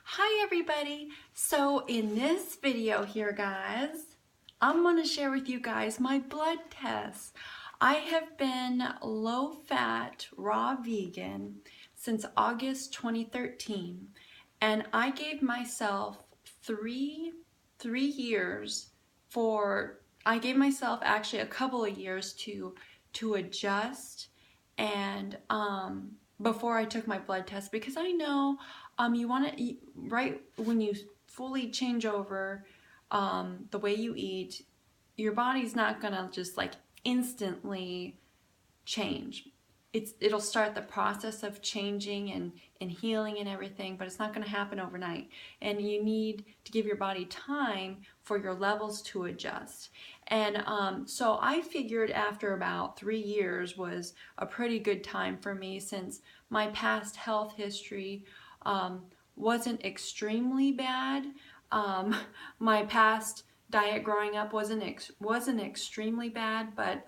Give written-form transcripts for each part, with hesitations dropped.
Hi everybody! So in this video here guys, I'm going to share with you guys my blood tests. I have been low fat, raw vegan since August 2013 and I gave myself three years I gave myself actually a couple of years to adjust and before I took my blood test, because I know you want to eat right when you fully change over the way you eat. Your body's not gonna just like instantly change. It'll start the process of changing and healing and everything, but it's not going to happen overnight. And you need to give your body time for your levels to adjust. And so I figured after about 3 years was a pretty good time for me, since my past health history wasn't extremely bad. My past diet growing up wasn't extremely bad, but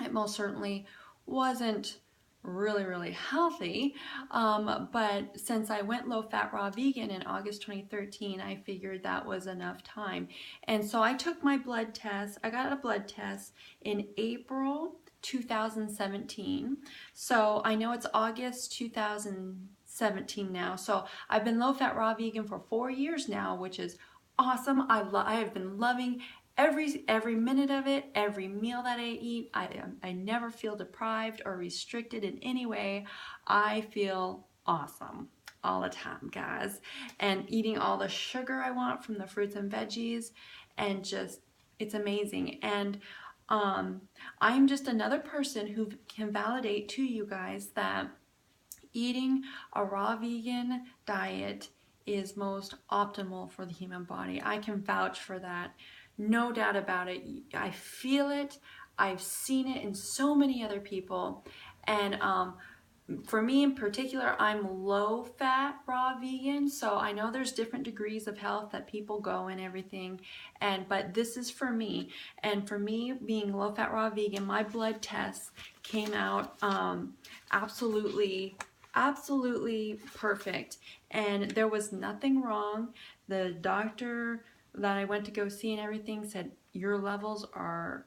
it most certainly wasn't really healthy. But since I went low fat raw vegan in August 2013, I figured that was enough time. And so I took my blood test. I got a blood test in April 2017. So I know it's August 2017 now. So I've been low fat raw vegan for 4 years now, which is awesome. I have been loving every minute of it. Every meal that I eat, I never feel deprived or restricted in any way. I feel awesome all the time, guys. And eating all the sugar I want from the fruits and veggies, and just, it's amazing. And I'm just another person who can validate to you guys that eating a raw vegan diet is most optimal for the human body. I can vouch for that. No doubt about it. I feel it. I've seen it in so many other people. And for me in particular, I'm low fat raw vegan. So I know there's different degrees of health that people go and everything. But this is for me. And for me, being low fat raw vegan, my blood tests came out absolutely perfect. And there was nothing wrong. The doctor that I went to go see and everything said your levels are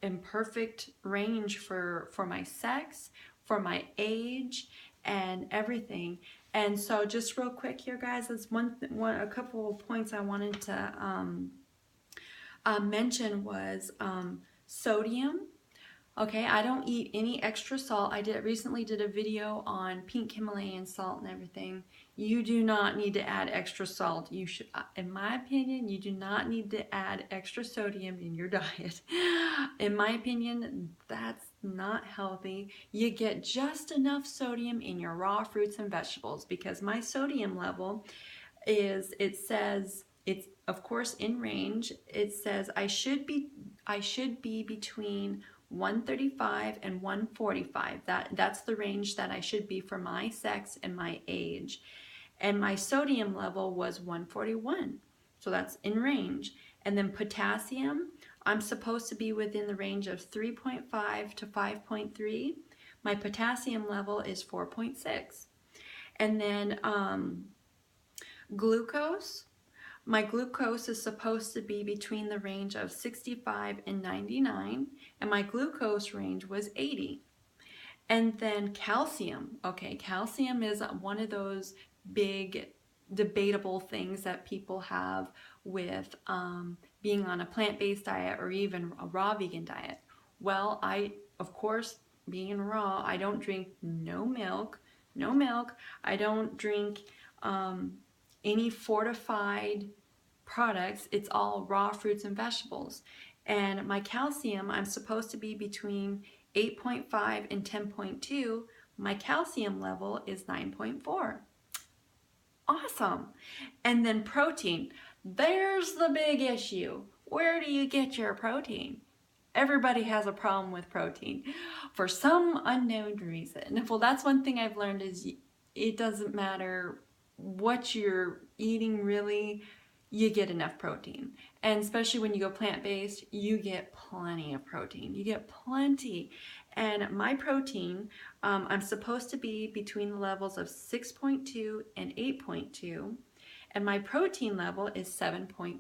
in perfect range for my sex, for my age, and everything. And so just real quick here guys, that's a couple of points I wanted to mention was sodium. Okay, I don't eat any extra salt. I recently did a video on pink Himalayan salt and everything. You do not need to add extra salt. You should, in my opinion, you do not need to add extra sodium in your diet. In my opinion, that's not healthy. You get just enough sodium in your raw fruits and vegetables, because my sodium level is, it says, it's of course in range. It says I should be between 135 and 145. That's the range that I should be for my sex and my age. And my sodium level was 141. So that's in range. And then potassium, I'm supposed to be within the range of 3.5 to 5.3. My potassium level is 4.6. And then glucose, my glucose is supposed to be between the range of 65 and 99, and my glucose range was 80. And then calcium. Okay, calcium is one of those big debatable things that people have with being on a plant-based diet or even a raw vegan diet. Well, of course, being raw, I don't drink no milk. I don't drink any fortified products. It's all raw fruits and vegetables. And my calcium, I'm supposed to be between 8.5 and 10.2. My calcium level is 9.4. Awesome. And then protein. There's the big issue. Where do you get your protein? Everybody has a problem with protein for some unknown reason. Well, that's one thing I've learned, is it doesn't matter what you're eating really, you get enough protein. And especially when you go plant-based, you get plenty of protein. You get plenty. And my protein, I'm supposed to be between the levels of 6.2 and 8.2, and my protein level is 7.1.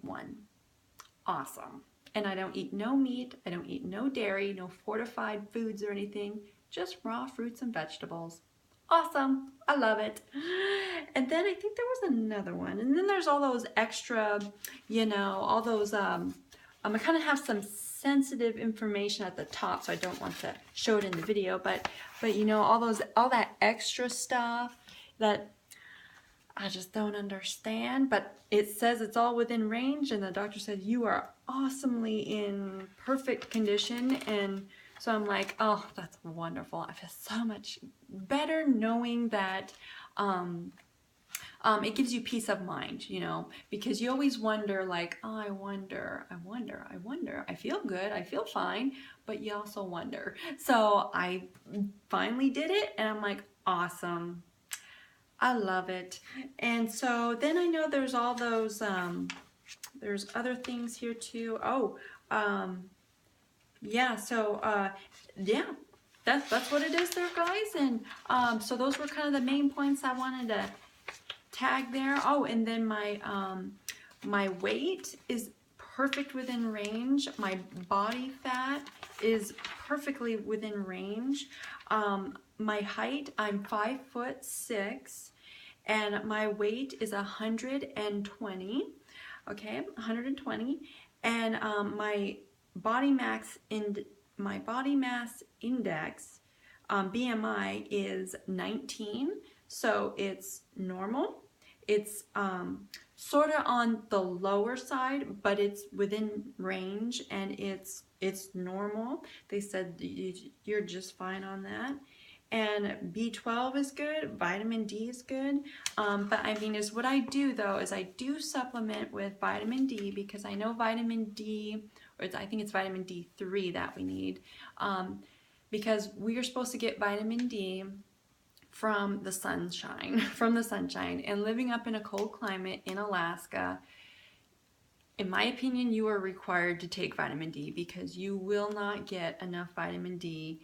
Awesome. And I don't eat no meat, I don't eat no dairy, no fortified foods or anything, just raw fruits and vegetables. Awesome. I love it. And then I think there was another one. And then there's all those extra, you know, all those, I kind of have some sensitive information at the top, so I don't want to show it in the video, but you know, all that extra stuff that I just don't understand, but it says it's all within range, and the doctor said you are awesomely in perfect condition. And so I'm like, oh, that's wonderful. I feel so much better knowing that it gives you peace of mind, you know, because you always wonder, like, oh, I wonder, I feel good, I feel fine, but you also wonder. So I finally did it, and I'm like, awesome. I love it. And so then I know there's all those, there's other things here too. Oh, yeah, so, yeah, that's what it is there, guys. And so those were kind of the main points I wanted to tag there. Oh, and then my weight is perfect within range. My body fat is perfectly within range. My height, I'm 5'6", and my weight is 120. Okay, 120, and my body mass index, BMI, is 19. So it's normal. It's sort of on the lower side, but it's within range, and it's normal. They said you're just fine on that. And B12 is good, vitamin D is good, but I mean, is what I do though is I do supplement with vitamin D, because I know vitamin D, or I think it's vitamin D3 that we need, because we are supposed to get vitamin D from the sunshine, and living up in a cold climate in Alaska, in my opinion, you are required to take vitamin D, because you will not get enough vitamin D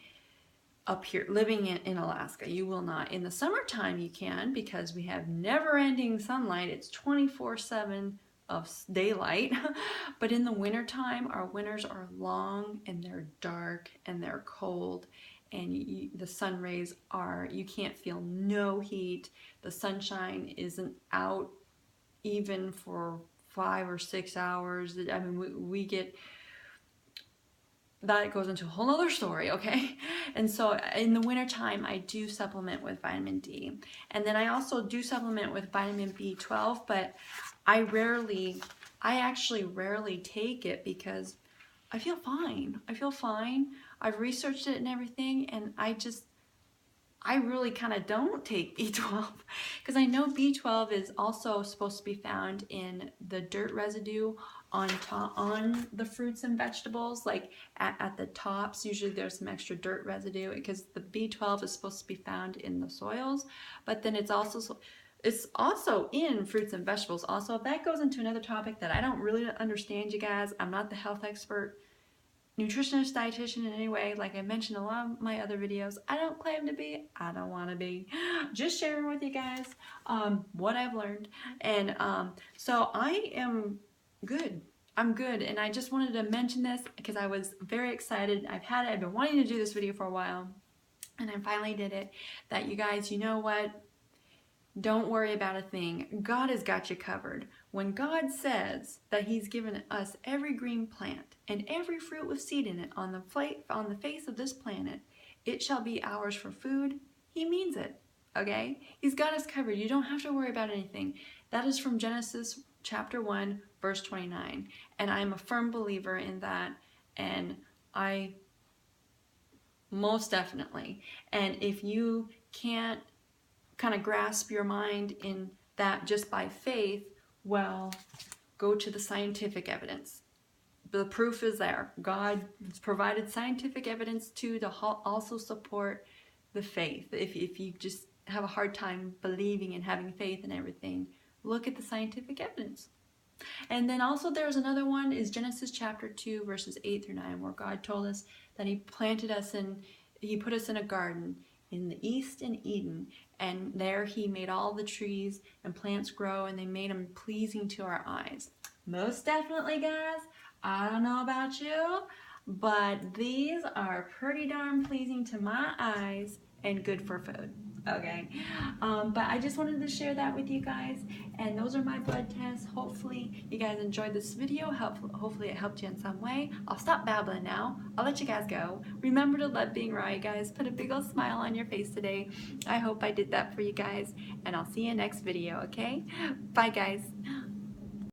up here living in Alaska. You will not. In the summertime you can, because we have never-ending sunlight. It's 24/7 of daylight. But in the wintertime, our winters are long, and they're dark, and they're cold, and the sun rays are, you can't feel no heat. The sunshine isn't out even for 5 or 6 hours. I mean, we get, that goes into a whole other story, okay? And so in the wintertime, I do supplement with vitamin D. And then I also do supplement with vitamin B12, but I actually rarely take it, because I feel fine. I feel fine. I've researched it and everything, and I really kind of don't take B12, because I know B12 is also supposed to be found in the dirt residue on the fruits and vegetables, like at the tops. Usually there's some extra dirt residue, because the B12 is supposed to be found in the soils, but then it's also in fruits and vegetables also. That goes into another topic that I don't really understand, you guys. I'm not the health expert, nutritionist, dietitian in any way. Like I mentioned in a lot of my other videos, I don't claim to be, I don't want to be. Just sharing with you guys what I've learned. And so I am good. I'm good. And I just wanted to mention this because I was very excited. I've been wanting to do this video for a while, and I finally did it. That you guys, you know what? Don't worry about a thing. God has got you covered. When God says that He's given us every green plant and every fruit with seed in it on the face of this planet, it shall be ours for food, He means it, okay? He's got us covered. You don't have to worry about anything. That is from Genesis chapter 1, verse 29. And I'm a firm believer in that, and I most definitely. And if you can't kind of grasp your mind in that just by faith, well, go to the scientific evidence. The proof is there. God has provided scientific evidence to also support the faith. If you just have a hard time believing and having faith in everything, look at the scientific evidence. And then also there's another one, is Genesis chapter 2, verses 8 through 9, where God told us that He planted us in he put us in a garden in the East in Eden, and there he made all the trees and plants grow, and they made them pleasing to our eyes. Most definitely, guys, I don't know about you, but these are pretty darn pleasing to my eyes and good for food. Okay, but I just wanted to share that with you guys, and those are my blood tests. Hopefully you guys enjoyed this video. Hopefully it helped you in some way. I'll stop babbling now. I'll let you guys go. Remember to love being raw, you guys. Put a big old smile on your face today. I hope I did that for you guys, and I'll see you next video, okay? Bye, guys.